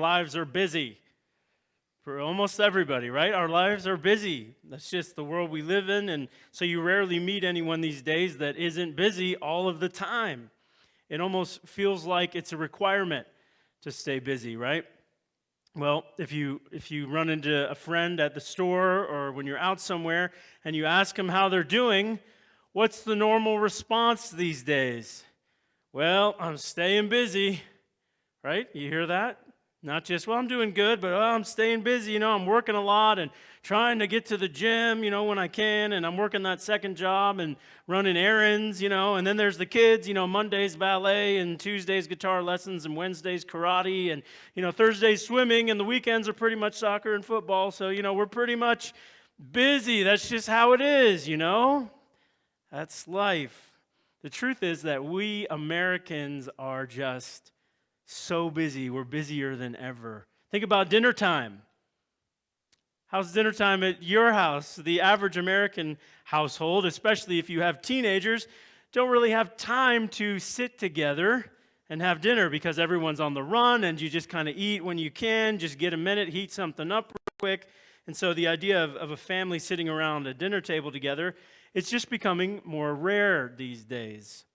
lives are busy. For almost everybody, right? Our lives are busy. That's just the world we live in, and so you rarely meet anyone these days that isn't busy all of the time. It almost feels like it's a requirement to stay busy, right? Well, if you run into a friend at the store or when you're out somewhere and you ask them how they're doing, what's the normal response these days? Well, I'm staying busy, right? You hear that? Not just, well, I'm doing good, but I'm staying busy. I'm working a lot and trying to get to the gym, when I can, and I'm working that second job and running errands, and then there's the kids, Monday's ballet and Tuesday's guitar lessons and Wednesday's karate and, Thursday's swimming, and the weekends are pretty much soccer and football. So, we're pretty much busy. That's just how it is, That's life. The truth is that we Americans are just so busy. We're busier than ever. Think about dinner time. How's dinner time at your house? The average American household, especially if you have teenagers, don't really have time to sit together and have dinner because everyone's on the run and you just kind of eat when you can, just get a minute, heat something up real quick. And so the idea of a family sitting around a dinner table together, it's just becoming more rare these days.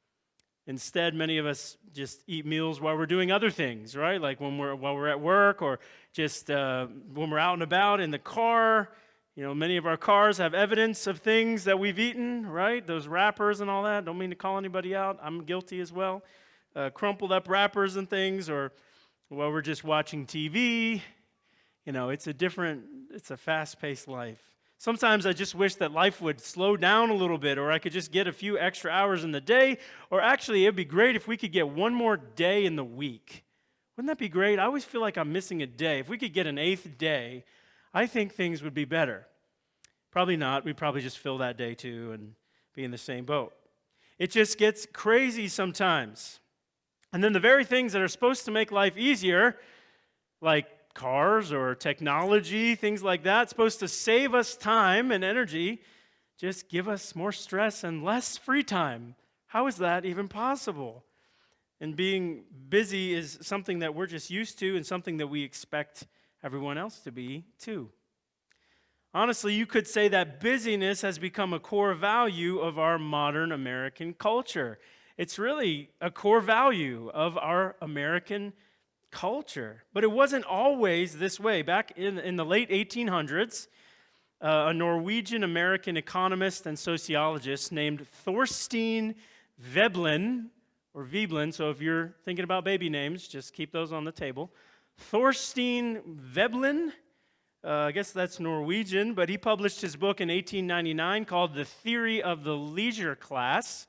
Instead, many of us just eat meals while we're doing other things, right? Like while we're at work or just when we're out and about in the car. Many of our cars have evidence of things that we've eaten, right? Those wrappers and all that. Don't mean to call anybody out. I'm guilty as well. Crumpled up wrappers and things, or while we're just watching TV. It's a fast-paced life. Sometimes I just wish that life would slow down a little bit, or I could just get a few extra hours in the day, or actually it'd be great if we could get one more day in the week. Wouldn't that be great? I always feel like I'm missing a day. If we could get an 8th day, I think things would be better. Probably not. We'd probably just fill that day too and be in the same boat. It just gets crazy sometimes. And then the very things that are supposed to make life easier, like cars or technology, things like that, supposed to save us time and energy, just give us more stress and less free time. How is that even possible? And being busy is something that we're just used to and something that we expect everyone else to be too. Honestly, you could say that busyness has become a core value of our modern American culture. It's really a core value of our American culture. But it wasn't always this way. Back in the late 1800s, a Norwegian-American economist and sociologist named Thorstein Veblen, or Veblen, so if you're thinking about baby names, just keep those on the table. Thorstein Veblen, I guess that's Norwegian, but he published his book in 1899 called The Theory of the Leisure Class.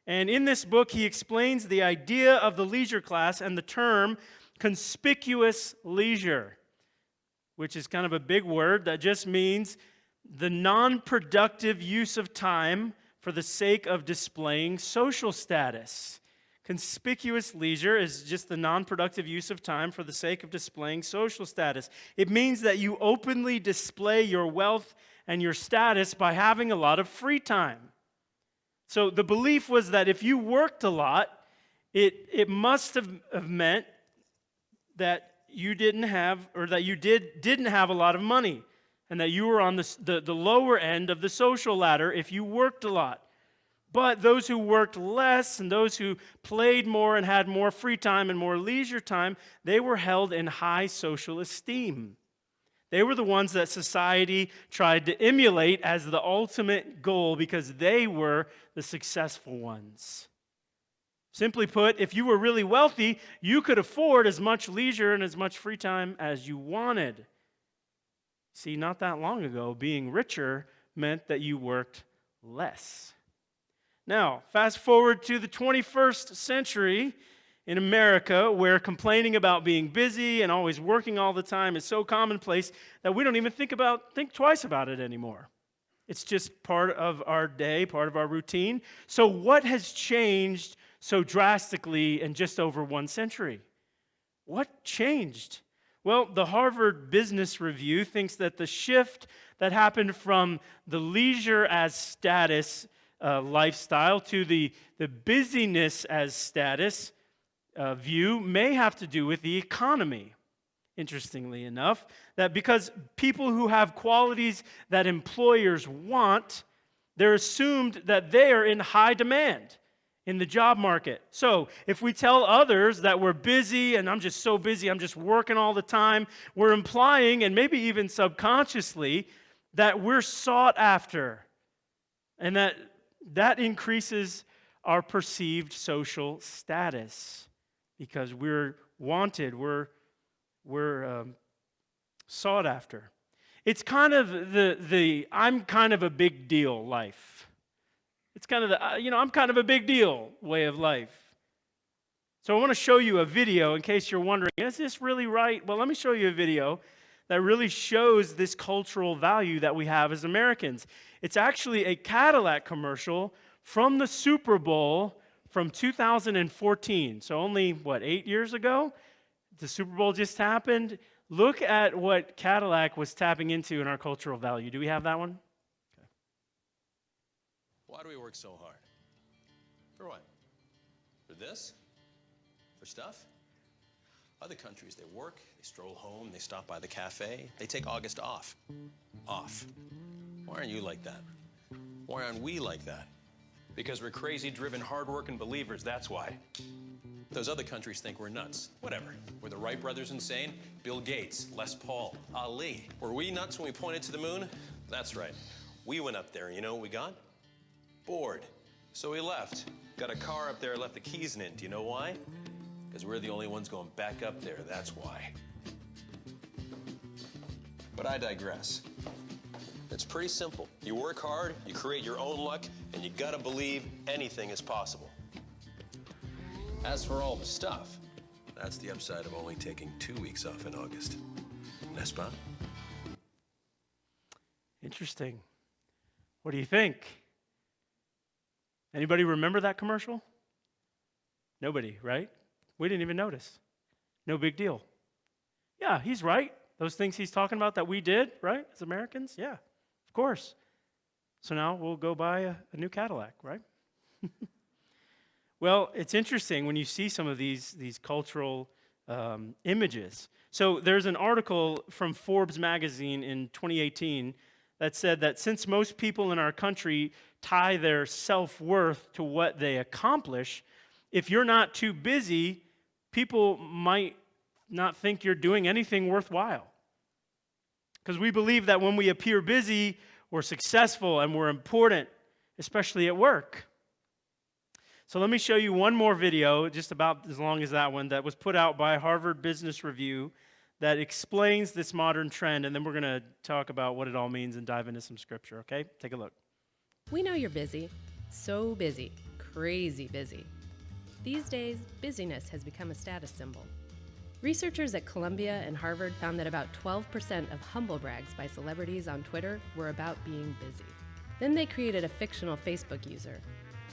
And in this book, he explains the idea of the leisure class and the term conspicuous leisure, which is kind of a big word that just means the non-productive use of time for the sake of displaying social status. Conspicuous leisure is just the non-productive use of time for the sake of displaying social status. It means that you openly display your wealth and your status by having a lot of free time. So the belief was that if you worked a lot, it must have meant that you didn't have a lot of money, and that you were on the lower end of the social ladder if you worked a lot. But those who worked less and those who played more and had more free time and more leisure time, they were held in high social esteem. They were the ones that society tried to emulate as the ultimate goal because they were the successful ones. Simply put, if you were really wealthy, you could afford as much leisure and as much free time as you wanted. See, not that long ago, being richer meant that you worked less. Now, fast forward to the 21st century in America, where complaining about being busy and always working all the time is so commonplace that we don't even think twice about it anymore. It's just part of our day, part of our routine. So what has changed so drastically in just over 1 century? What changed? Well, the Harvard Business Review thinks that the shift that happened from the leisure as status lifestyle to the busyness as status view may have to do with the economy. interestingly enough, that because people who have qualities that employers want, they're assumed that they are in high demand in the job market. So if we tell others that we're busy and I'm just so busy, I'm just working all the time, we're implying, and maybe even subconsciously, that we're sought after, and that increases our perceived social status because we're wanted, we're sought after. It's kind of the I'm kind of a big deal life. It's kind of the, I'm kind of a big deal way of life. So I want to show you a video in case you're wondering, is this really right? Well, let me show you a video that really shows this cultural value that we have as Americans. It's actually a Cadillac commercial from the Super Bowl from 2014. So only, 8 years ago? The Super Bowl just happened. Look at what Cadillac was tapping into in our cultural value. Do we have that one? Okay. Why do we work so hard? For what? For this? For stuff? Other countries, they work, they stroll home, they stop by the cafe, they take August off. Off. Why aren't you like that? Why aren't we like that? Because we're crazy, driven, hard-working believers, that's why. Those other countries think we're nuts. Whatever. Were the Wright brothers insane? Bill Gates, Les Paul, Ali. Were we nuts when we pointed to the moon? That's right. We went up there, and you know what we got? Bored. So we left. Got a car up there, left the keys in it. Do you know why? Because we're the only ones going back up there, that's why. But I digress. It's pretty simple. You work hard, you create your own luck, and you gotta believe anything is possible. As for all the stuff, that's the upside of only taking 2 weeks off in August. N'est-ce pas? Interesting. What do you think? Anybody remember that commercial? Nobody, right? We didn't even notice. No big deal. Yeah, he's right. Those things he's talking about that we did, right, as Americans? Yeah, of course. So now we'll go buy a new Cadillac, right? Well, it's interesting when you see some of these cultural images. So there's an article from Forbes magazine in 2018 that said that since most people in our country tie their self-worth to what they accomplish, if you're not too busy, people might not think you're doing anything worthwhile. Because we believe that when we appear busy, we're successful and we're important, especially at work. So let me show you one more video, just about as long as that one, that was put out by Harvard Business Review that explains this modern trend, and then we're going to talk about what it all means and dive into some scripture, okay? Take a look. We know you're busy. So busy. Crazy busy. These days, busyness has become a status symbol. Researchers at Columbia and Harvard found that about 12% of humble brags by celebrities on Twitter were about being busy. Then they created a fictional Facebook user.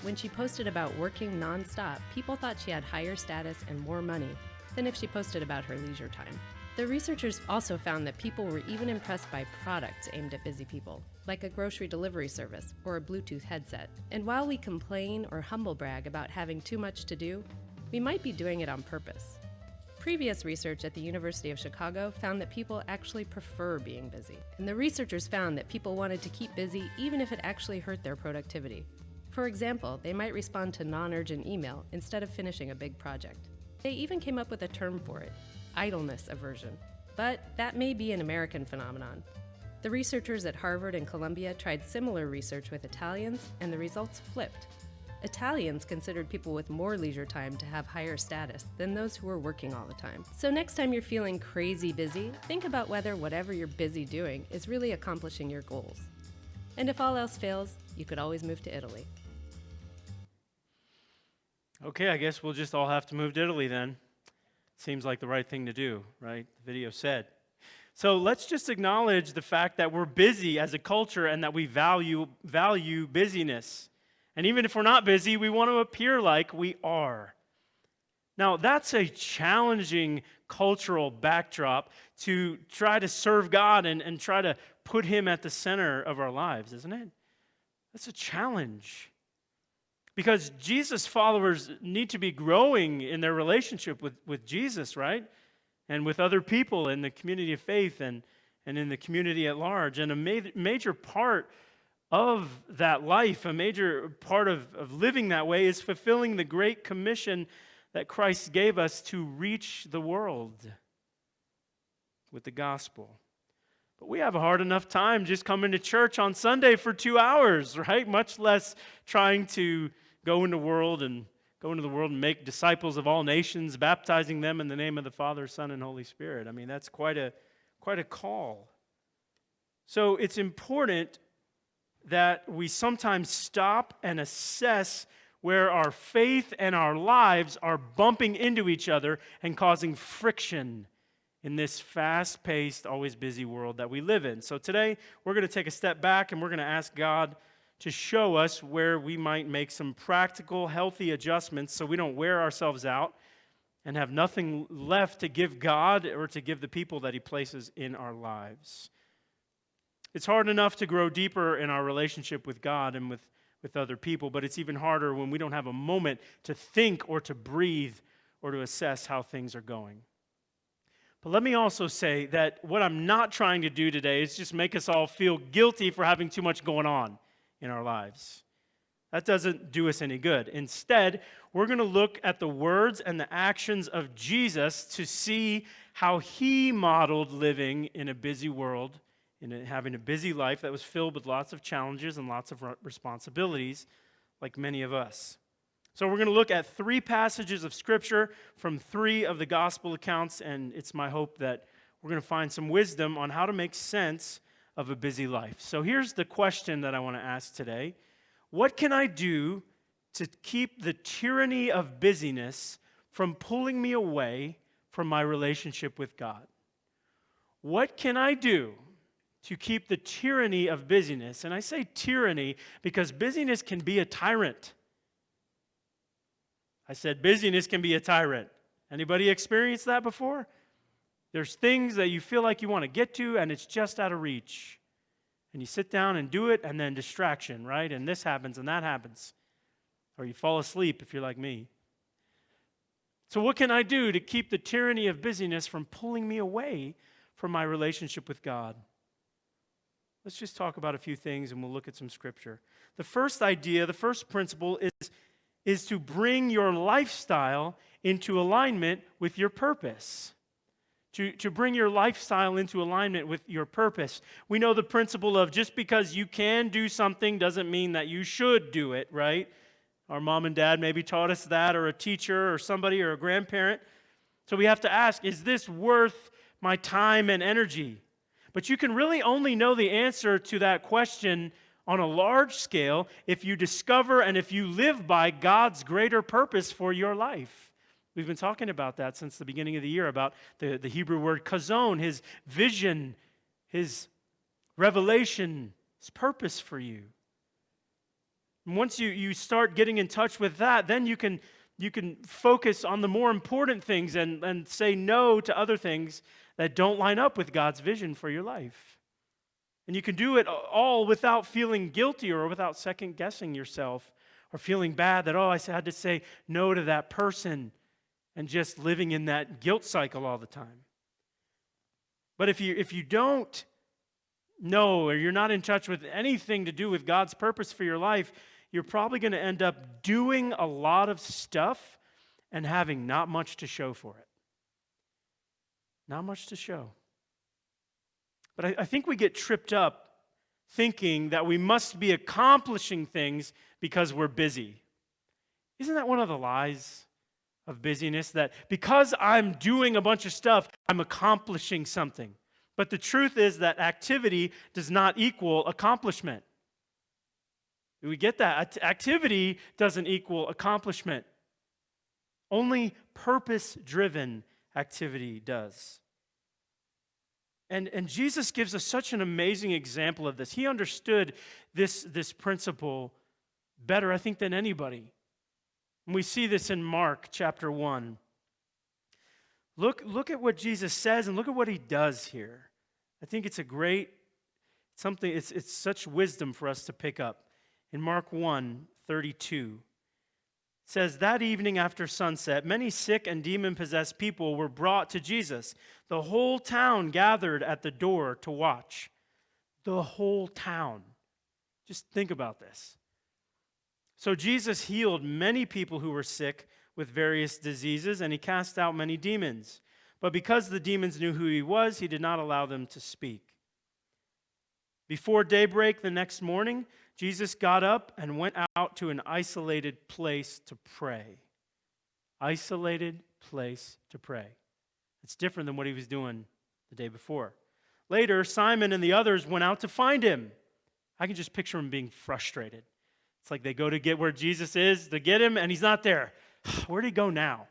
When she posted about working nonstop, people thought she had higher status and more money than if she posted about her leisure time. The researchers also found that people were even impressed by products aimed at busy people, like a grocery delivery service or a Bluetooth headset. And while we complain or humble brag about having too much to do, we might be doing it on purpose. Previous research at the University of Chicago found that people actually prefer being busy. And the researchers found that people wanted to keep busy even if it actually hurt their productivity. For example, they might respond to non-urgent email instead of finishing a big project. They even came up with a term for it, idleness aversion. But that may be an American phenomenon. The researchers at Harvard and Columbia tried similar research with Italians, and the results flipped. Italians considered people with more leisure time to have higher status than those who were working all the time. So next time you're feeling crazy busy, think about whether whatever you're busy doing is really accomplishing your goals. And if all else fails, you could always move to Italy. Okay, I guess we'll just all have to move to Italy then. Seems like the right thing to do, right? The video said. So let's just acknowledge the fact that we're busy as a culture and that we value busyness. And even if we're not busy, we want to appear like we are. Now, that's a challenging cultural backdrop to try to serve God and try to put Him at the center of our lives, isn't it? That's a challenge. Because Jesus followers need to be growing in their relationship with Jesus, right? and with other people in the community of faith and in the community at large. And a major part of that life, a major part of living that way is fulfilling the great commission that Christ gave us to reach the world with the gospel. But we have a hard enough time just coming to church on Sunday for 2 hours, right? Much less trying to go into the world and make disciples of all nations, baptizing them in the name of the Father, Son, and Holy Spirit. I mean, that's quite a call. So it's important that we sometimes stop and assess where our faith and our lives are bumping into each other and causing friction in this fast-paced, always busy world that we live in. So today, we're going to take a step back and we're going to ask God to show us where we might make some practical, healthy adjustments so we don't wear ourselves out and have nothing left to give God or to give the people that He places in our lives. It's hard enough to grow deeper in our relationship with God and with other people, but it's even harder when we don't have a moment to think or to breathe or to assess how things are going. But let me also say that what I'm not trying to do today is just make us all feel guilty for having too much going on in our lives. That doesn't do us any good. Instead, we're going to look at the words and the actions of Jesus to see how He modeled living in a busy world, having a busy life that was filled with lots of challenges and lots of responsibilities, like many of us. So we're going to look at 3 passages of Scripture from 3 of the gospel accounts, and it's my hope that we're going to find some wisdom on how to make sense of a busy life. So here's the question that I want to ask today. What can I do to keep the tyranny of busyness from pulling me away from my relationship with God? What can I do to keep the tyranny of busyness? And I say tyranny because busyness can be a tyrant. I said busyness can be a tyrant. Anybody experienced that before? There's things that you feel like you want to get to, and it's just out of reach. And you sit down and do it, and then distraction, right? And this happens, and that happens. Or you fall asleep if you're like me. So what can I do to keep the tyranny of busyness from pulling me away from my relationship with God? Let's just talk about a few things, and we'll look at some Scripture. The first idea, the first principle is to bring your lifestyle into alignment with your purpose. To bring your lifestyle into alignment with your purpose. We know the principle of just because you can do something doesn't mean that you should do it, right? Our mom and dad maybe taught us that, or a teacher, or somebody, or a grandparent. So we have to ask, is this worth my time and energy? But you can really only know the answer to that question on a large scale if you discover and if you live by God's greater purpose for your life. We've been talking about that since the beginning of the year, about the Hebrew word chazon, His vision, His revelation, His purpose for you. And once you start getting in touch with that, then you can focus on the more important things and say no to other things that don't line up with God's vision for your life. And you can do it all without feeling guilty or without second-guessing yourself or feeling bad that, I had to say no to that person, and just living in that guilt cycle all the time. But if you don't know, or you're not in touch with anything to do with God's purpose for your life, you're probably going to end up doing a lot of stuff and having not much to show for it. Not much to show. But I think we get tripped up thinking that we must be accomplishing things because we're busy. Isn't that one of the lies of busyness? That because I'm doing a bunch of stuff, I'm accomplishing something. But the truth is that activity does not equal accomplishment. Do we get that? Activity doesn't equal accomplishment. Only purpose-driven activity does. And Jesus gives us such an amazing example of this. He understood this principle better, I think, than anybody. And we see this in Mark chapter 1. Look at what Jesus says and look at what He does here. I think it's a great something. It's such wisdom for us to pick up. In Mark 1:32, it says, that evening after sunset, many sick and demon-possessed people were brought to Jesus. The whole town gathered at the door to watch. The whole town. Just think about this. So Jesus healed many people who were sick with various diseases, and he cast out many demons. But because the demons knew who he was, he did not allow them to speak. Before daybreak the next morning, Jesus got up and went out to an isolated place to pray. Isolated place to pray. It's different than what he was doing the day before. Later, Simon and the others went out to find him. I can just picture him being frustrated. It's like they go to get where Jesus is to get him, and he's not there. Where'd he go now?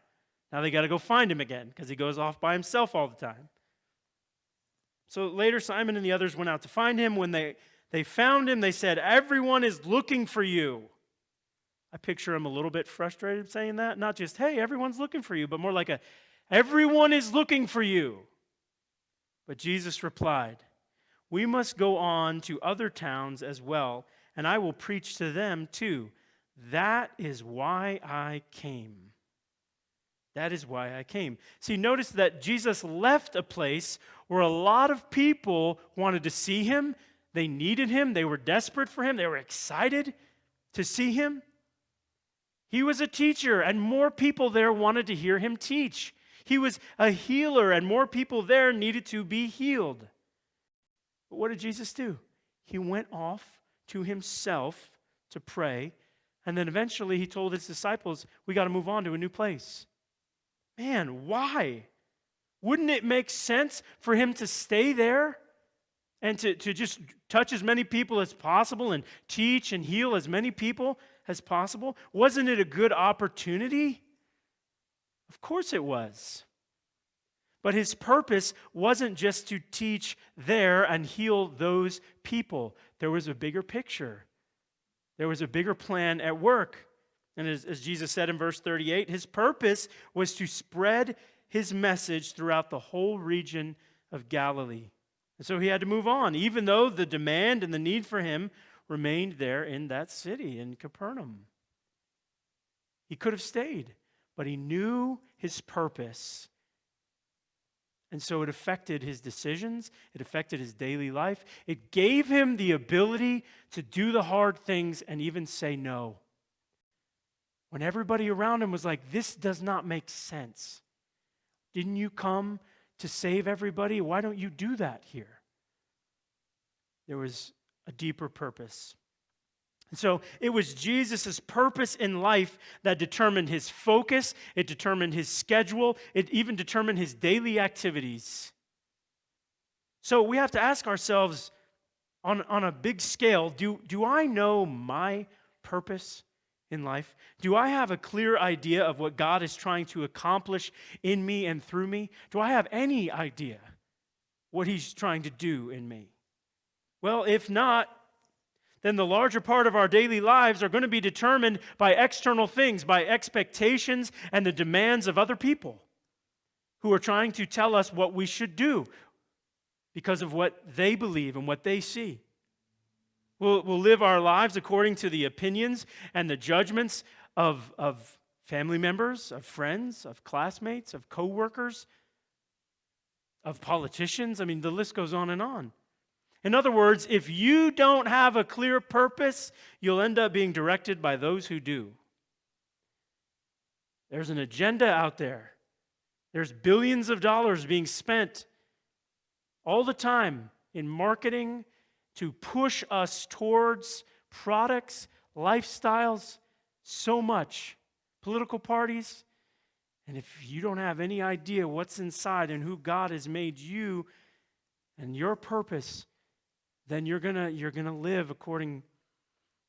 Now they got to go find him again because he goes off by himself all the time. So later, Simon and the others went out to find him. When they found him, they said, everyone is looking for you. I picture him a little bit frustrated saying that. Not just, hey, everyone's looking for you, but more like everyone is looking for you. But Jesus replied, we must go on to other towns as well, and I will preach to them too. That is why I came. That is why I came. See, notice that Jesus left a place where a lot of people wanted to see him. They needed him. They were desperate for him. They were excited to see him. He was a teacher, and more people there wanted to hear him teach. He was a healer, and more people there needed to be healed. But what did Jesus do? He went off to himself to pray, and then eventually he told his disciples, we got to move on to a new place. Man, why? Wouldn't it make sense for him to stay there and to just touch as many people as possible and teach and heal as many people as possible? Wasn't it a good opportunity? Of course it was. But his purpose wasn't just to teach there and heal those people. There was a bigger picture. There was a bigger plan at work. And as Jesus said in verse 38, his purpose was to spread his message throughout the whole region of Galilee. And so he had to move on, even though the demand and the need for him remained there in that city, in Capernaum. He could have stayed, but he knew his purpose. And so it affected his decisions. It affected his daily life. It gave him the ability to do the hard things and even say no. When everybody around him was like, this does not make sense. Didn't you come to save everybody? Why don't you do that here? There was a deeper purpose. And so it was Jesus' purpose in life that determined his focus, it determined his schedule, it even determined his daily activities. So we have to ask ourselves on a big scale, do I know my purpose in life? Do I have a clear idea of what God is trying to accomplish in me and through me? Do I have any idea what he's trying to do in me? Well, if not, then the larger part of our daily lives are going to be determined by external things, by expectations and the demands of other people who are trying to tell us what we should do because of what they believe and what they see. We'll live our lives according to the opinions and the judgments of family members, of friends, of classmates, of coworkers, of politicians. I mean, the list goes on and on. In other words, if you don't have a clear purpose, you'll end up being directed by those who do. There's an agenda out there. There's billions of dollars being spent all the time in marketing to push us towards products, lifestyles, so much. Political parties. And if you don't have any idea what's inside and who God has made you and your purpose, then you're gonna live according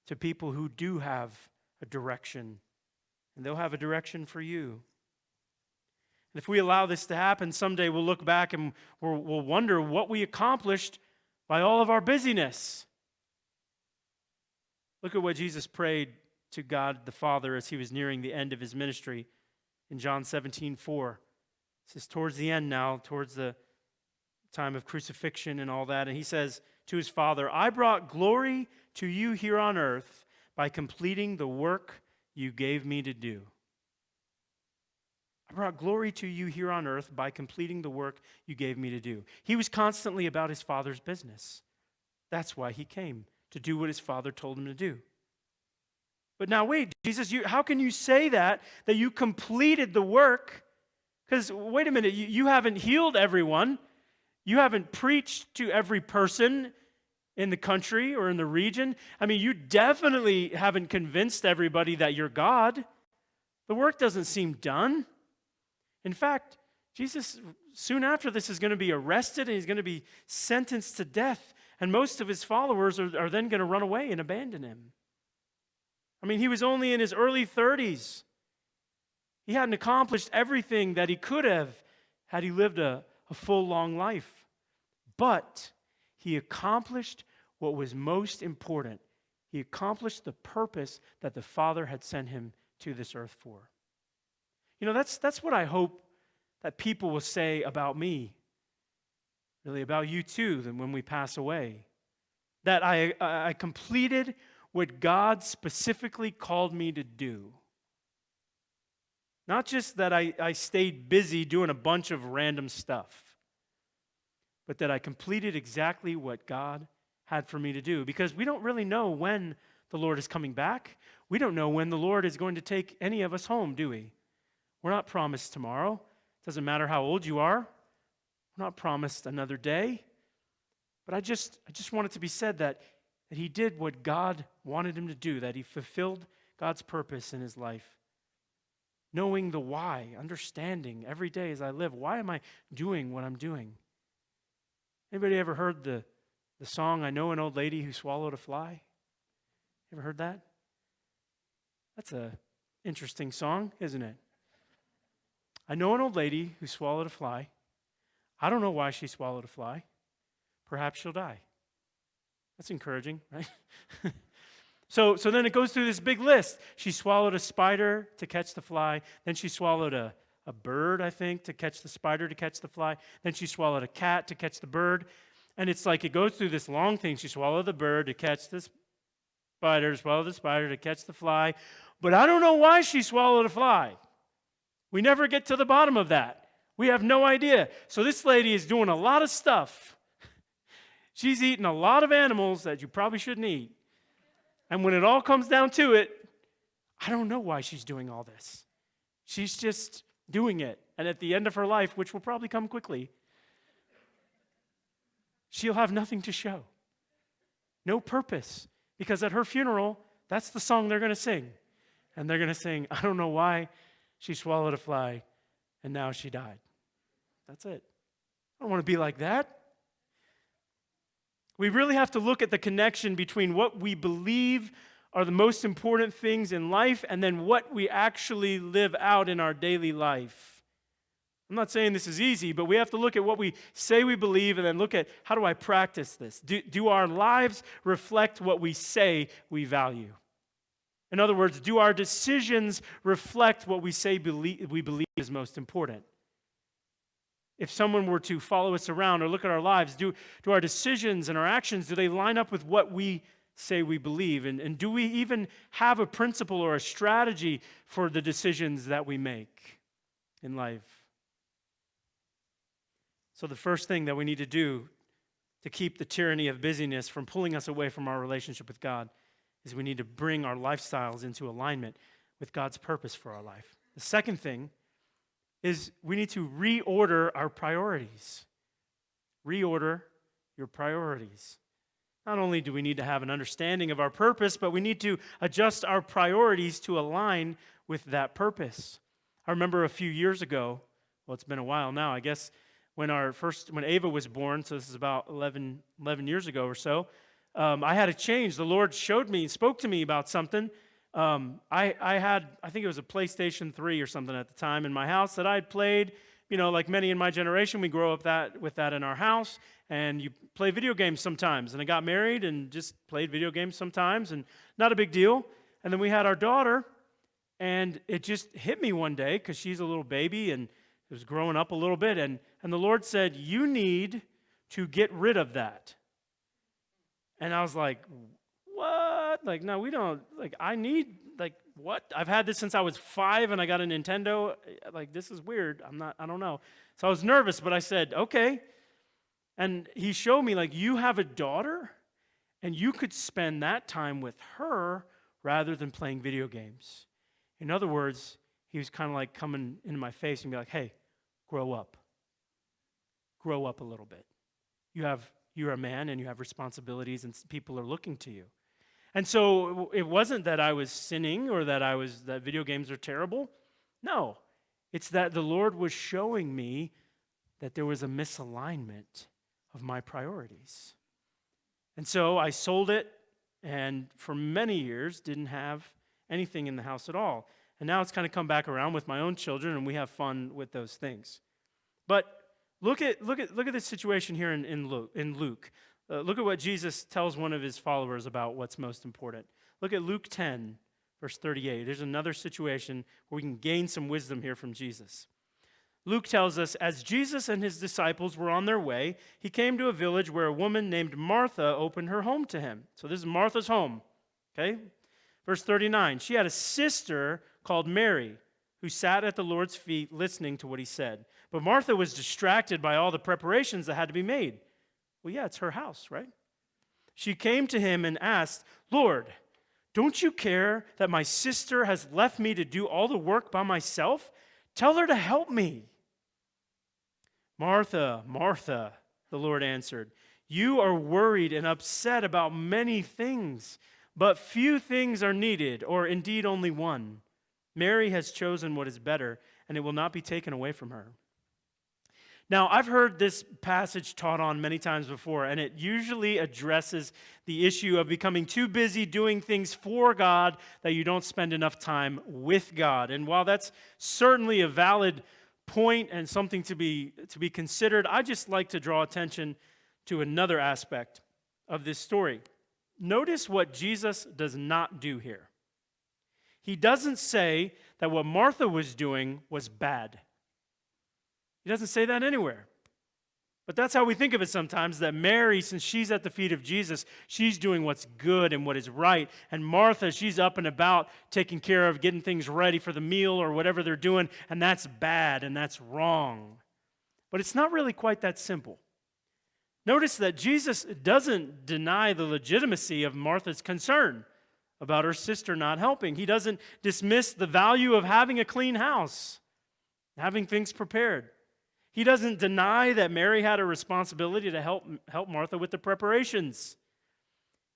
to people who do have a direction. And they'll have a direction for you. And if we allow this to happen, someday we'll look back and we'll wonder what we accomplished by all of our busyness. Look at what Jesus prayed to God the Father as he was nearing the end of his ministry in John 17:4. It says towards the end now, towards the time of crucifixion and all that, and he says to his Father, I brought glory to you here on earth by completing the work you gave me to do. I brought glory to you here on earth by completing the work you gave me to do. He was constantly about his Father's business. That's why he came, to do what his Father told him to do. But now wait, Jesus, how can you say that you completed the work? Because wait a minute, you haven't healed everyone. You haven't preached to every person in the country or in the region. I mean, you definitely haven't convinced everybody that you're God. The work doesn't seem done. In fact, Jesus, soon after this, is going to be arrested and he's going to be sentenced to death. And most of his followers are then going to run away and abandon him. I mean, he was only in his early 30s. He hadn't accomplished everything that he could have had he lived a full, long life. But he accomplished what was most important. He accomplished the purpose that the Father had sent him to this earth for. You know, that's what I hope that people will say about me, really about you too, then when we pass away. That I completed what God specifically called me to do. Not just that I stayed busy doing a bunch of random stuff, but that I completed exactly what God had for me to do. Because we don't really know when the Lord is coming back. We don't know when the Lord is going to take any of us home, do we? We're not promised tomorrow. It doesn't matter how old you are. We're not promised another day. But I just want it to be said that he did what God wanted him to do, that he fulfilled God's purpose in his life. Knowing the why, understanding every day as I live, why am I doing what I'm doing? Anybody ever heard the song, I Know an Old Lady Who Swallowed a Fly? Ever heard that? That's an interesting song, isn't it? I know an old lady who swallowed a fly. I don't know why she swallowed a fly. Perhaps she'll die. That's encouraging, right? So then it goes through this big list. She swallowed a spider to catch the fly. Then she swallowed a bird, I think, to catch the spider, to catch the fly. Then she swallowed a cat to catch the bird. And it's like it goes through this long thing. She swallowed the bird to catch the spider, swallowed the spider to catch the fly. But I don't know why she swallowed a fly. We never get to the bottom of that. We have no idea. So this lady is doing a lot of stuff. She's eating a lot of animals that you probably shouldn't eat. And when it all comes down to it, I don't know why she's doing all this. She's just doing it. And at the end of her life, which will probably come quickly, she'll have nothing to show. No purpose. Because at her funeral, that's the song they're going to sing. And they're going to sing, I don't know why she swallowed a fly and now she died. That's it. I don't want to be like that. We really have to look at the connection between what we believe are the most important things in life and then what we actually live out in our daily life. I'm not saying this is easy, but we have to look at what we say we believe and then look at how do I practice this? Do our lives reflect what we say we value? In other words, do our decisions reflect what we say we believe is most important? If someone were to follow us around or look at our lives, do our decisions and our actions, do they line up with what we say we believe? And do we even have a principle or a strategy for the decisions that we make in life? So the first thing that we need to do to keep the tyranny of busyness from pulling us away from our relationship with God is we need to bring our lifestyles into alignment with God's purpose for our life. The second thing is we need to reorder our priorities. Reorder your priorities. Not only do we need to have an understanding of our purpose, but we need to adjust our priorities to align with that purpose. I remember a few years ago, well, it's been a while now, I guess, when Ava was born, so this is about 11 years ago or so, I had a change. The Lord showed me, spoke to me about something. I think it was a PlayStation 3 or something at the time in my house that I had played. You know, like many in my generation, we grow up with that in our house, and you play video games sometimes. And I got married and just played video games sometimes, and not a big deal. And then we had our daughter, and it just hit me one day because she's a little baby and it was growing up a little bit. And the Lord said, you need to get rid of that. And I was like, what? that? Like, no, we don't. Like, I need, like, what? I've had this since I was 5 and I got a Nintendo. Like, this is weird. I don't know. So I was nervous, but I said, okay. And he showed me, like, you have a daughter and you could spend that time with her rather than playing video games. In other words, he was kind of like coming into my face and be like, hey, grow up. Grow up a little bit. You're a man and you have responsibilities and people are looking to you. And so it wasn't that I was sinning or that video games are terrible. No, it's that the Lord was showing me that there was a misalignment of my priorities. And so I sold it and for many years didn't have anything in the house at all. And now it's kind of come back around with my own children and we have fun with those things. But look at this situation here in Luke. Look at what Jesus tells one of his followers about what's most important. Look at Luke 10, verse 38. There's another situation where we can gain some wisdom here from Jesus. Luke tells us, as Jesus and his disciples were on their way, he came to a village where a woman named Martha opened her home to him. So this is Martha's home, okay? Verse 39, she had a sister called Mary who sat at the Lord's feet listening to what he said. But Martha was distracted by all the preparations that had to be made. Well, yeah, it's her house, right? She came to him and asked, Lord, don't you care that my sister has left me to do all the work by myself? Tell her to help me. Martha, Martha, the Lord answered, you are worried and upset about many things, but few things are needed, or indeed only one. Mary has chosen what is better, and it will not be taken away from her. Now, I've heard this passage taught on many times before, and it usually addresses the issue of becoming too busy doing things for God that you don't spend enough time with God. And while that's certainly a valid point and something to be considered, I just like to draw attention to another aspect of this story. Notice what Jesus does not do here. He doesn't say that what Martha was doing was bad. He doesn't say that anywhere. But that's how we think of it sometimes, that Mary, since she's at the feet of Jesus, she's doing what's good and what is right. And Martha, she's up and about taking care of getting things ready for the meal or whatever they're doing, and that's bad and that's wrong. But it's not really quite that simple. Notice that Jesus doesn't deny the legitimacy of Martha's concern about her sister not helping. He doesn't dismiss the value of having a clean house, having things prepared. He doesn't deny that Mary had a responsibility to help Martha with the preparations.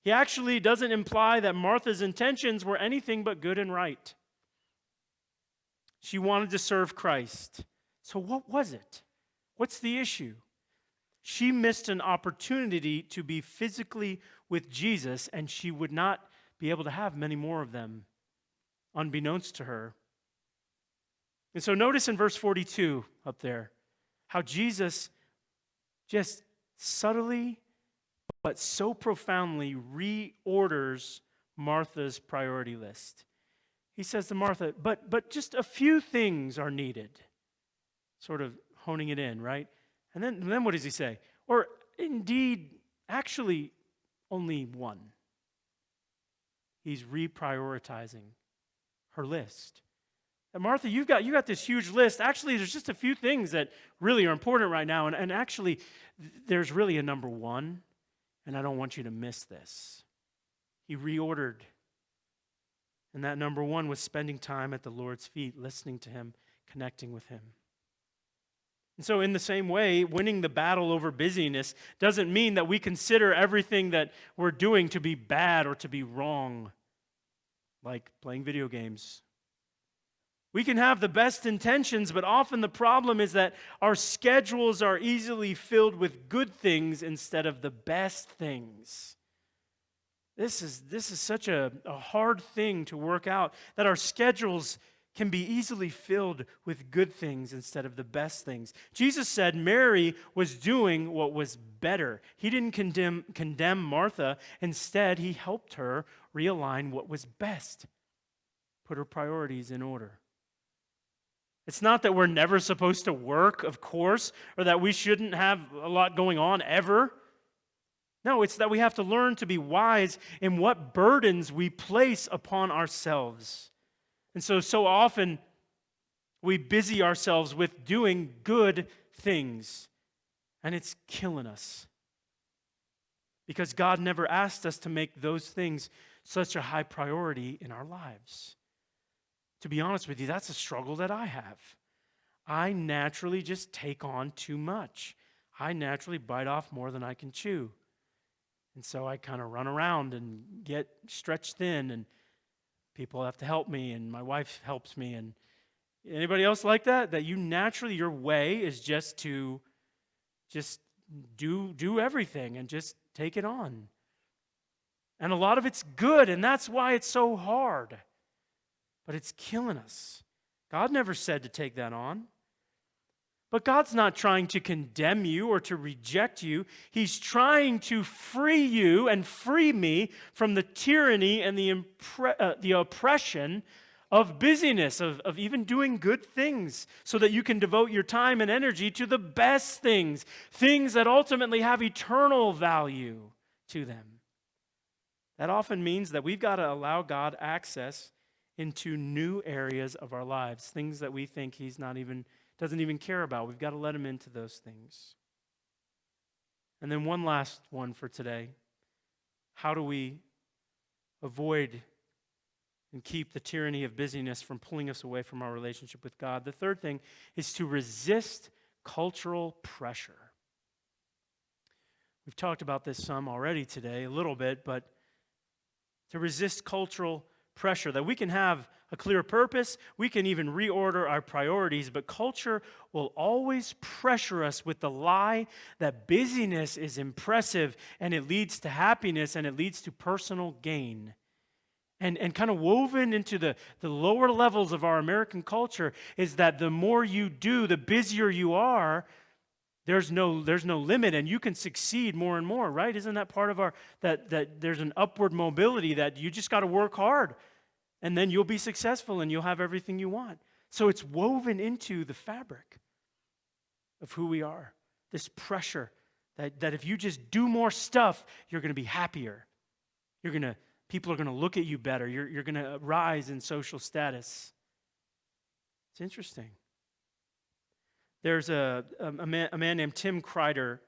He actually doesn't imply that Martha's intentions were anything but good and right. She wanted to serve Christ. So what was it? What's the issue? She missed an opportunity to be physically with Jesus, and she would not be able to have many more of them, unbeknownst to her. And so notice in verse 42 up there, how Jesus just subtly but so profoundly reorders Martha's priority list. He says to Martha, but just a few things are needed. Sort of honing it in, right? And then what does he say? Or indeed, actually, only one. He's reprioritizing her list. And Martha, you got this huge list. Actually, there's just a few things that really are important right now. And actually, there's really a number one, and I don't want you to miss this. He reordered. And that number one was spending time at the Lord's feet, listening to him, connecting with him. And so in the same way, winning the battle over busyness doesn't mean that we consider everything that we're doing to be bad or to be wrong, like playing video games. We can have the best intentions, but often the problem is that our schedules are easily filled with good things instead of the best things. This is such a hard thing to work out, that our schedules can be easily filled with good things instead of the best things. Jesus said Mary was doing what was better. He didn't condemn Martha. Instead, he helped her realign what was best, put her priorities in order. It's not that we're never supposed to work, of course, or that we shouldn't have a lot going on ever. No, it's that we have to learn to be wise in what burdens we place upon ourselves. And so often we busy ourselves with doing good things, and it's killing us. Because God never asked us to make those things such a high priority in our lives. To be honest with you, that's a struggle that I have. I naturally just take on too much. I naturally bite off more than I can chew. And so I kind of run around and get stretched thin, and people have to help me, and my wife helps me. And anybody else like that? That you naturally, your way is just to do everything and just take it on. And a lot of it's good, and that's why it's so hard. But it's killing us. God never said to take that on. But God's not trying to condemn you or to reject you. He's trying to free you and free me from the tyranny and the oppression of busyness, of even doing good things, so that you can devote your time and energy to the best things, things that ultimately have eternal value to them. That often means that we've got to allow God access into new areas of our lives, things that we think He's doesn't even care about. We've got to let Him into those things. And then one last one for today. How do we avoid and keep the tyranny of busyness from pulling us away from our relationship with God? The third thing is to resist cultural pressure. We've talked about this some already today, a little bit, but to resist cultural pressure, that we can have a clear purpose, we can even reorder our priorities, but culture will always pressure us with the lie that busyness is impressive and it leads to happiness and it leads to personal gain. And kind of woven into the lower levels of our American culture is that the more you do, the busier you are, there's no limit, and you can succeed more and more, right? Isn't that part of that there's an upward mobility, that you just got to work hard, and then you'll be successful and you'll have everything you want. So it's woven into the fabric of who we are, this pressure that if you just do more stuff, you're going to be happier. People are going to look at you better. You're going to rise in social status. It's interesting. There's a man named Tim Kreider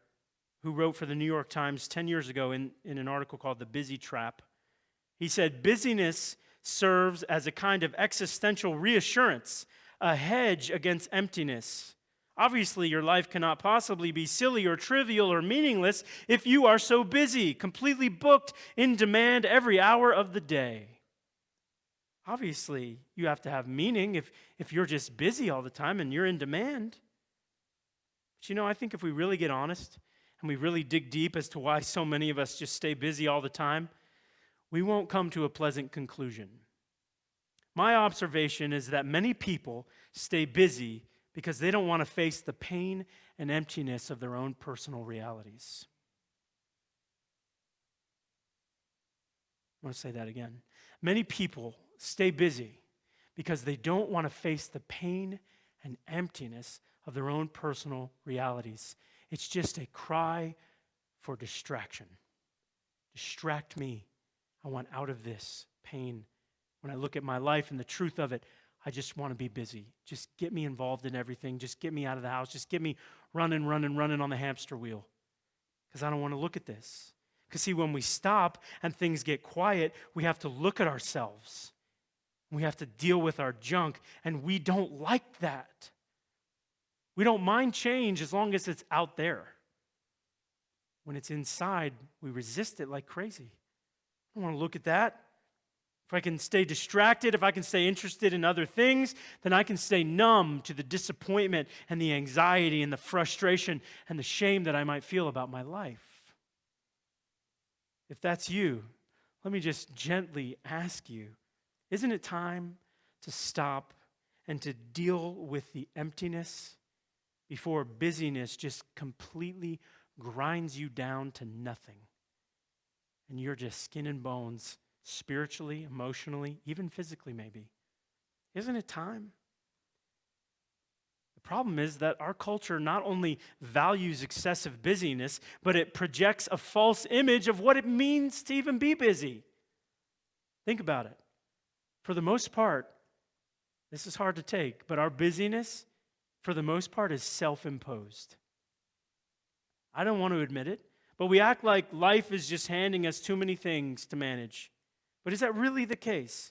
who wrote for the New York Times 10 years ago in an article called The Busy Trap. He said, busyness serves as a kind of existential reassurance, a hedge against emptiness. Obviously, your life cannot possibly be silly or trivial or meaningless if you are so busy, completely booked, in demand every hour of the day. Obviously, you have to have meaning if you're just busy all the time and you're in demand. But I think if we really get honest and we really dig deep as to why so many of us just stay busy all the time, we won't come to a pleasant conclusion. My observation is that many people stay busy because they don't want to face the pain and emptiness of their own personal realities. I want to say that again. Many people stay busy because they don't want to face the pain and emptiness of their own personal realities. It's just a cry for distraction. Distract me. I want out of this pain. When I look at my life and the truth of it, I just want to be busy. Just get me involved in everything. Just get me out of the house. Just get me running on the hamster wheel. Because I don't want to look at this. Because see, when we stop and things get quiet, we have to look at ourselves. We have to deal with our junk, and we don't like that. We don't mind change as long as it's out there. When it's inside, we resist it like crazy. I don't want to look at that. If I can stay distracted, if I can stay interested in other things, then I can stay numb to the disappointment and the anxiety and the frustration and the shame that I might feel about my life. If that's you, let me just gently ask you, isn't it time to stop and to deal with the emptiness before busyness just completely grinds you down to nothing? And you're just skin and bones, spiritually, emotionally, even physically maybe. Isn't it time? The problem is that our culture not only values excessive busyness, but it projects a false image of what it means to even be busy. Think about it. For the most part, this is hard to take, but our busyness, for the most part, is self-imposed. I don't want to admit it, but we act like life is just handing us too many things to manage. But is that really the case?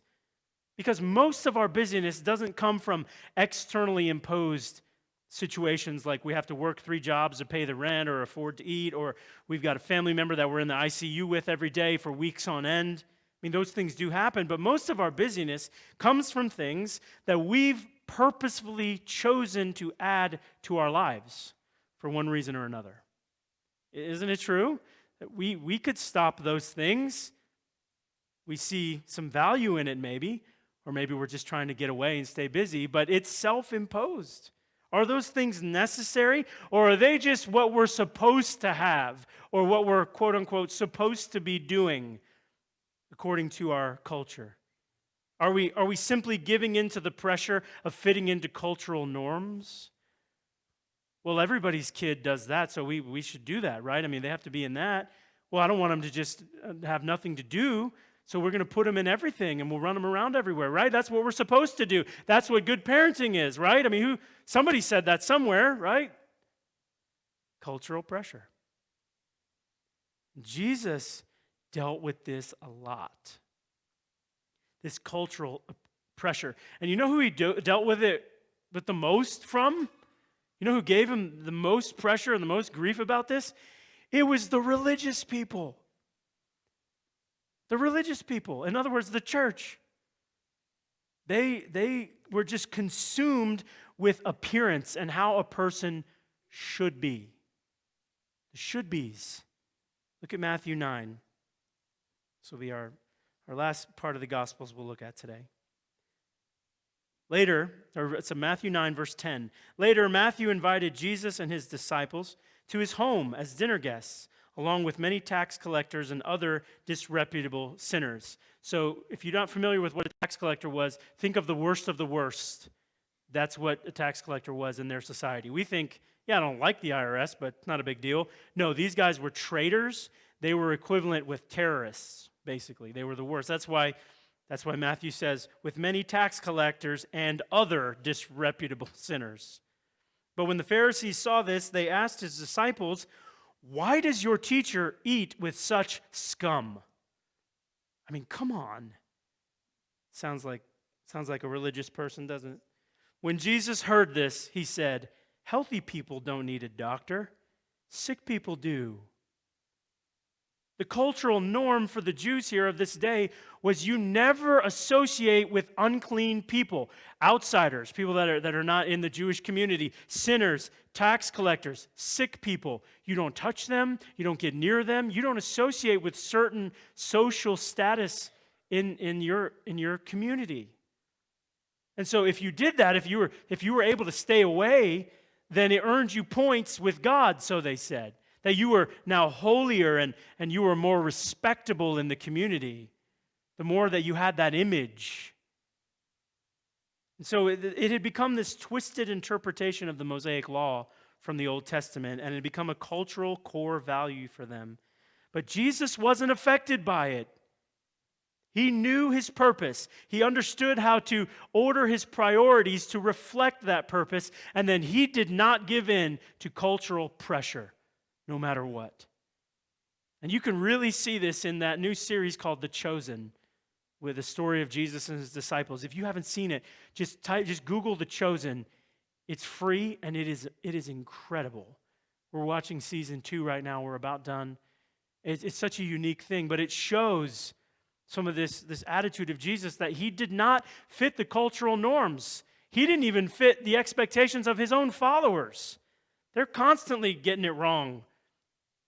Because most of our busyness doesn't come from externally imposed situations like we have to work 3 jobs to pay the rent or afford to eat, or we've got a family member that we're in the ICU with every day for weeks on end. I mean, those things do happen, but most of our busyness comes from things that we've purposefully chosen to add to our lives for one reason or another. Isn't it true that we could stop those things? We see some value in it maybe, or maybe we're just trying to get away and stay busy, but it's self-imposed. Are those things necessary, or are they just what we're supposed to have, or what we're, quote unquote, supposed to be doing according to our culture? Are we simply giving in to the pressure of fitting into cultural norms? Well, everybody's kid does that, so we should do that, right? I mean, they have to be in that. Well, I don't want them to just have nothing to do, so we're going to put them in everything, and we'll run them around everywhere, right? That's what we're supposed to do. That's what good parenting is, right? I mean, somebody said that somewhere, right? Cultural pressure. Jesus dealt with this a lot, this cultural pressure. And you know who he dealt with it with the most from? You know who gave him the most pressure and the most grief about this? It was the religious people. The religious people. In other words, the church. They were just consumed with appearance and how a person should be. The should-bes. Look at Matthew 9. This will be our last part of the Gospels we'll look at today. Later, or it's Matthew 9, verse 10. Later, Matthew invited Jesus and his disciples to his home as dinner guests, along with many tax collectors and other disreputable sinners. So, if you're not familiar with what a tax collector was, think of the worst of the worst. That's what a tax collector was in their society. We think, yeah, I don't like the IRS, but not a big deal. No, these guys were traitors. They were equivalent with terrorists, basically. They were the worst. That's why Matthew says, with many tax collectors and other disreputable sinners. But when the Pharisees saw this, they asked his disciples, "Why does your teacher eat with such scum?" I mean, come on. Sounds like a religious person, doesn't it? When Jesus heard this, he said, "Healthy people don't need a doctor. Sick people do." The cultural norm for the Jews here of this day was you never associate with unclean people, outsiders, people that are not in the Jewish community, sinners, tax collectors, sick people. You don't touch them, you don't get near them, you don't associate with certain social status in your community. And so if you did that, if you were able to stay away, then it earned you points with God, so they said. That you were now holier and you were more respectable in the community, the more that you had that image. And so it had become this twisted interpretation of the Mosaic law from the Old Testament, and it had become a cultural core value for them. But Jesus wasn't affected by it. He knew his purpose. He understood how to order his priorities to reflect that purpose, and then he did not give in to cultural pressure. No matter what. And you can really see this in that new series called The Chosen, with the story of Jesus and his disciples. If you haven't seen it, just Google The Chosen. It's free and it is incredible. We're watching season 2 right now. We're about done. It's such a unique thing, but it shows some of this attitude of Jesus that he did not fit the cultural norms. He didn't even fit the expectations of his own followers. They're constantly getting it wrong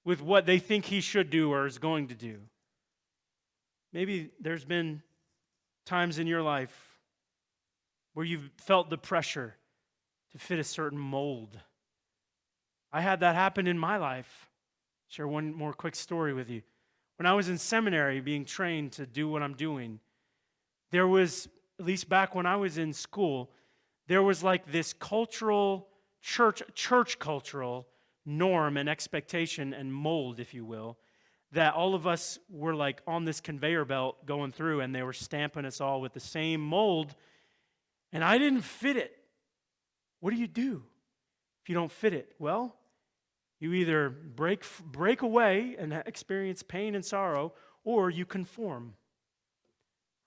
with what they think he should do or is going to do. Maybe there's been times in your life where you've felt the pressure to fit a certain mold. I had that happen in my life. Share one more quick story with you. When I was in seminary being trained to do what I'm doing, there was, at least back when I was in school, there was like this cultural church cultural norm and expectation and mold, if you will, that all of us were like on this conveyor belt going through, and they were stamping us all with the same mold, and I didn't fit it. What do you do if you don't fit it? Well, you either break away and experience pain and sorrow, or you conform,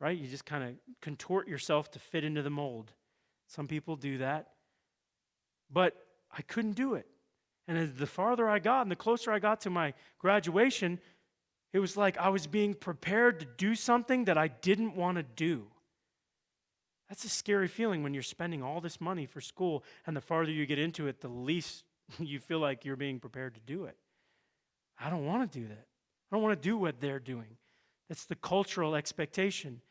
right? You just kind of contort yourself to fit into the mold. Some people do that, but I couldn't do it. And as the farther I got and the closer I got to my graduation, it was like I was being prepared to do something that I didn't want to do. That's a scary feeling when you're spending all this money for school, and the farther you get into it, the least you feel like you're being prepared to do it. I don't want to do that. I don't want to do what they're doing. That's the cultural expectation.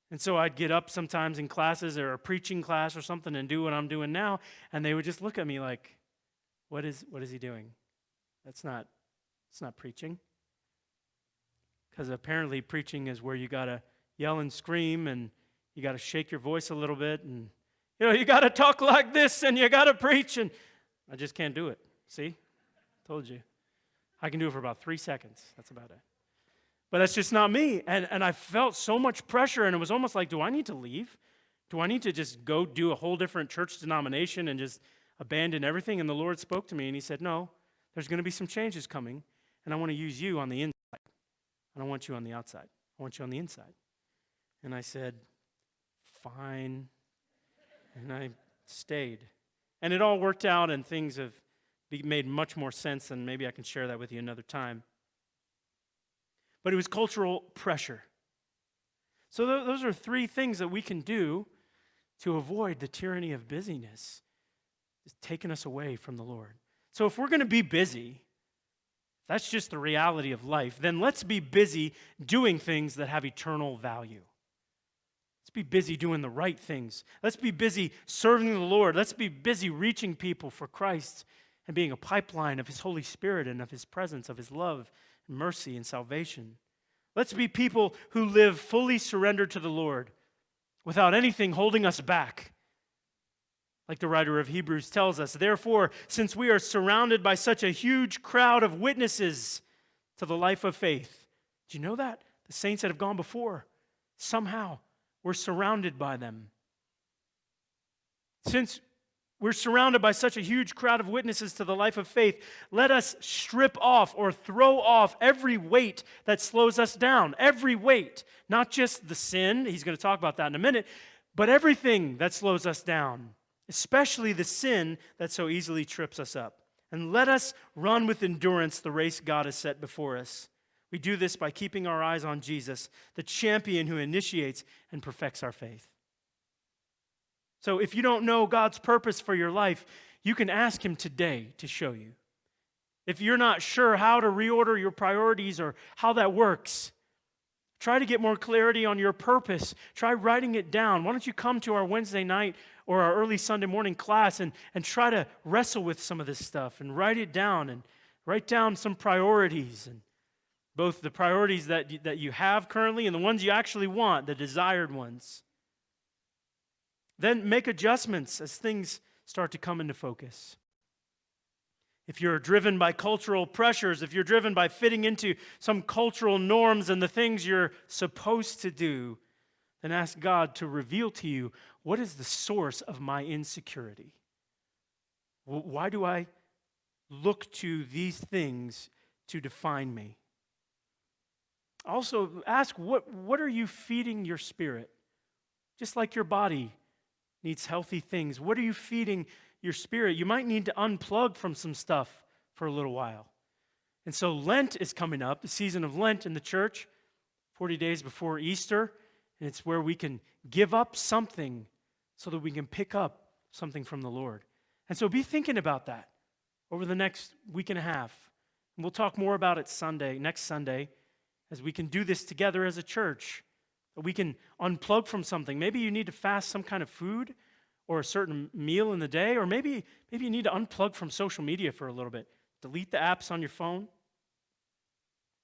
And so I'd get up sometimes in classes or a preaching class or something and do what I'm doing now, and they would just look at me like, what is he doing? It's not preaching. Because apparently preaching is where you got to yell and scream, and you got to shake your voice a little bit, and you got to talk like this, and you got to preach, and I just can't do it. See? Told you. I can do it for about 3 seconds. That's about it. But that's just not me. And I felt so much pressure, and it was almost like, do I need to leave? Do I need to just go do a whole different church denomination and just abandon everything? And the Lord spoke to me, and he said, no, there's going to be some changes coming, and I want to use you on the inside. I don't want you on the outside. I want you on the inside. And I said, fine. And I stayed. And it all worked out, and things have made much more sense, and maybe I can share that with you another time. But it was cultural pressure. So those are 3 things that we can do to avoid the tyranny of busyness. It's taking us away from the Lord. So if we're going to be busy, that's just the reality of life, then let's be busy doing things that have eternal value. Let's be busy doing the right things. Let's be busy serving the Lord. Let's be busy reaching people for Christ and being a pipeline of His Holy Spirit and of His presence, of His love, and mercy, and salvation. Let's be people who live fully surrendered to the Lord without anything holding us back. Like the writer of Hebrews tells us, therefore, since we are surrounded by such a huge crowd of witnesses to the life of faith. Do you know that? The saints that have gone before, somehow we're surrounded by them. Since we're surrounded by such a huge crowd of witnesses to the life of faith, let us strip off or throw off every weight that slows us down. Every weight, not just the sin, he's going to talk about that in a minute, but everything that slows us down. Especially the sin that so easily trips us up. And let us run with endurance the race God has set before us. We do this by keeping our eyes on Jesus, the champion who initiates and perfects our faith. So if you don't know God's purpose for your life, you can ask Him today to show you. If you're not sure how to reorder your priorities or how that works, try to get more clarity on your purpose. Try writing it down. Why don't you come to our Wednesday night or our early Sunday morning class and try to wrestle with some of this stuff and write it down and write down some priorities, and both the priorities that you have currently and the ones you actually want, the desired ones. Then make adjustments as things start to come into focus. If you're driven by cultural pressures, if you're driven by fitting into some cultural norms and the things you're supposed to do, then ask God to reveal to you, what is the source of my insecurity? Why do I look to these things to define me? Also, ask, what are you feeding your spirit? Just like your body needs healthy things, what are you feeding your spirit? You might need to unplug from some stuff for a little while. And so Lent is coming up, the season of Lent in the church, 40 days before Easter, and it's where we can give up something so that we can pick up something from the Lord. And so be thinking about that over the next week and a half. And we'll talk more about it next Sunday, as we can do this together as a church. That we can unplug from something. Maybe you need to fast some kind of food or a certain meal in the day, or maybe you need to unplug from social media for a little bit. Delete the apps on your phone.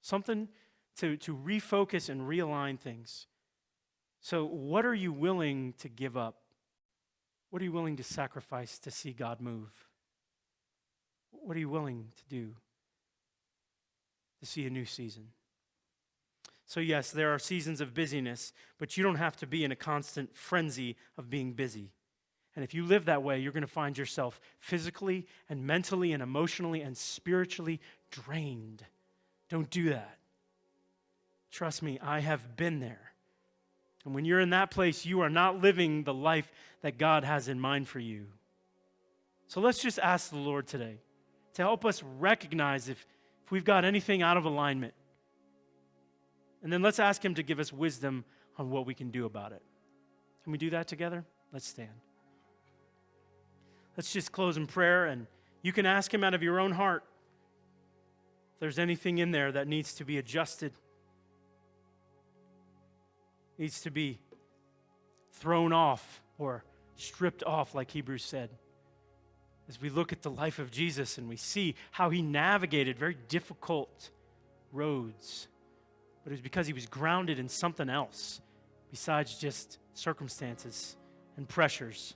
Something to refocus and realign things. So what are you willing to give up? What are you willing to sacrifice to see God move? What are you willing to do to see a new season? So yes, there are seasons of busyness, but you don't have to be in a constant frenzy of being busy. And if you live that way, you're going to find yourself physically and mentally and emotionally and spiritually drained. Don't do that. Trust me, I have been there. And when you're in that place, you are not living the life that God has in mind for you. So let's just ask the Lord today to help us recognize if we've got anything out of alignment. And then let's ask him to give us wisdom on what we can do about it. Can we do that together? Let's stand. Let's just close in prayer, and you can ask him out of your own heart if there's anything in there that needs to be adjusted, needs to be thrown off or stripped off, like Hebrews said. As we look at the life of Jesus and we see how he navigated very difficult roads, but it was because he was grounded in something else besides just circumstances and pressures.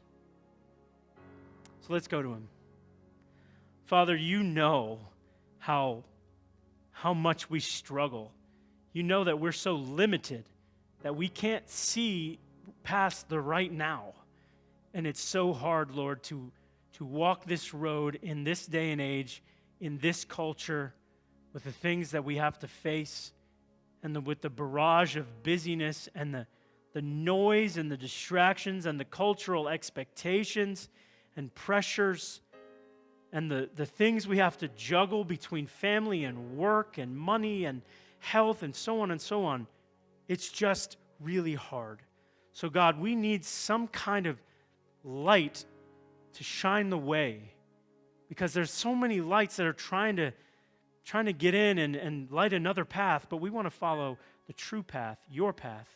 So let's go to him. Father, you know how much we struggle. You know that we're so limited that we can't see past the right now. And it's so hard, Lord, to walk this road in this day and age, in this culture, with the things that we have to face, and with the barrage of busyness and the noise and the distractions and the cultural expectations and pressures and the things we have to juggle between family and work and money and health and so on and so on. It's just really hard. So God, we need some kind of light to shine the way, because there's so many lights that are trying to get in and light another path, but we want to follow the true path, your path,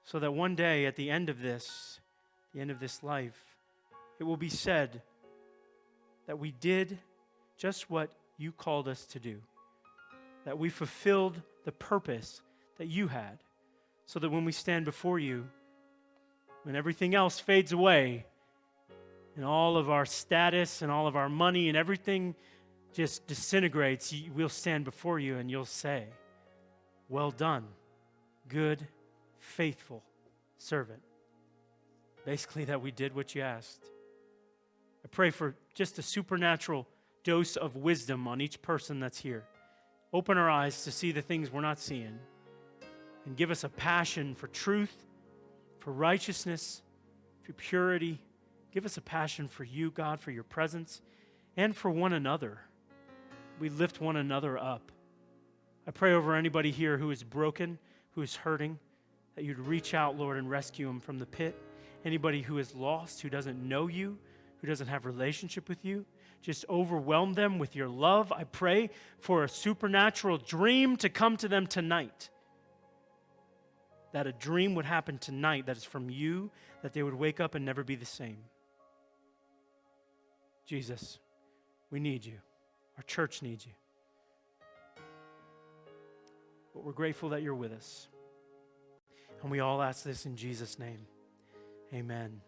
so that one day at the end of this life, it will be said that we did just what you called us to do, that we fulfilled the purpose that you had, so that when we stand before you, when everything else fades away, and all of our status and all of our money and everything just disintegrates, we'll stand before you and you'll say, "Well done, good, faithful servant." Basically, that we did what you asked. I pray for just a supernatural dose of wisdom on each person that's here. Open our eyes to see the things we're not seeing, and give us a passion for truth, for righteousness, for purity. Give us a passion for you, God, for your presence, and for one another. We lift one another up. I pray over anybody here who is broken, who is hurting, that you'd reach out, Lord, and rescue them from the pit. Anybody who is lost, who doesn't know you, who doesn't have a relationship with you, just overwhelm them with your love. I pray for a supernatural dream to come to them tonight. That a dream would happen tonight that is from you, that they would wake up and never be the same. Jesus, we need you. Our church needs you. But we're grateful that you're with us. And we all ask this in Jesus' name. Amen.